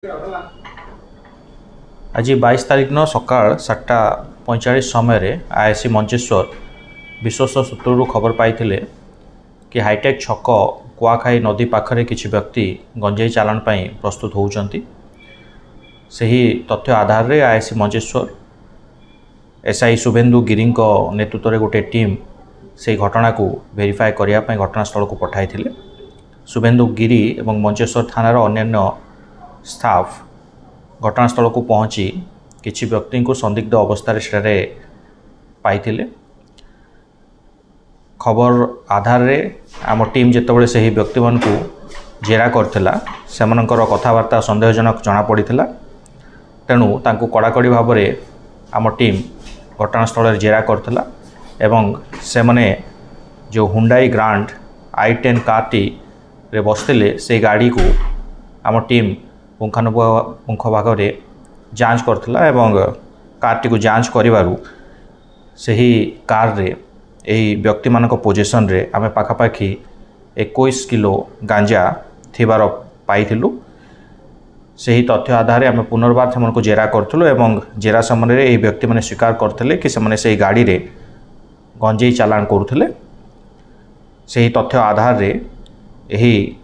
आज 22 तारिख न सकाळ 7:45 समय आईआईसी मंचेश्वर विश्वस्त सूत्रु खबर पाई कि हाईटेक छक कुआखाई नदी पाखरे किछि व्यक्ति गंजेई चालान पाई प्रस्तुत होउचंती। सही तथ्य आधार रे आईआईसी मंचेश्वर एसआई शुभेन्दु गिरी नेतृत्व में गोटे टीम से घटना को वेरीफाई करने घटनास्थल को पठाई थिले। शुभेन्दु गिरी एवं मंचेश्वर थानार अन्य स्टाफ घटनास्थल को पहुँची किछि व्यक्ति को संदिग्ध अवस्था सेठारे पाइथिले। खबर आधार रे आम टीम जितेबाला से व्यक्ति मान को जेरा करथिला सेमानकर कथबार्ता संदेहजनक जना पड़ीथिला। तेणु तांको कड़ाकड़ी भाव में आम टीम घटनास्थल जेरा करथिला एवं से माने जो हुंडाई ग्रांड i10 कारटी रे बसते से गाड़ी को आम टीम पुंखानुपुंख भाग में जांच करथिला एवं कारटी को जांच करिवारु सही कार रे एही व्यक्ति मानक पोजिशन रे आमे पाखापाखि 21 किलो गांजा थिबार पाइथिलु। सही तथ्य आधार आम पुनर्बार से जेरा करूँ एवं जेरा समय ये व्यक्ति मैंने स्वीकार करते कि से गाड़ी रे गंजेई चालान करुले। सही तथ्य आधार रे यही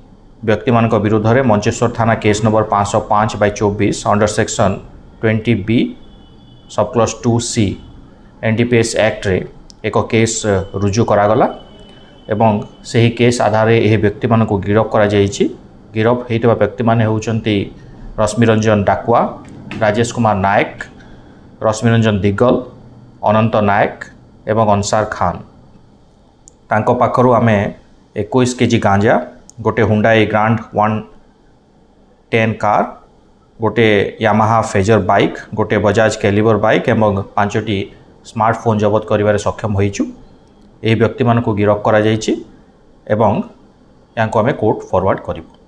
व्यक्ति मान विरुद्ध में मंचेश्वर थाना case number 505/24 under section 20B सबक्लस 2C NDPS act रे एक केस रुजु करागला एवं सही केस आधार यह व्यक्ति मान गिरफ करा जायछि। गिरफ होइतबा व्यक्ति माने होउचंती रश्मिरंजन डाकुआ, राजेश कुमार नायक, रश्मिरंजन दिगल, अनंत नायक एवं अंसार खान। तांको पाखरु आमे 21 केजी गांजा, गोटे हुंडाई ग्रांड 110 कार, गोटे यामाहा फेजर बाइक, गोटे बजाज कैलिबर बाइक एवं 5टी स्मार्टफोन जबत करिबारे सक्षम होइछु। एही व्यक्ति मान को गिरफ करा जायछि एवं यांको आमे कोर्ट फॉरवर्ड करिबु।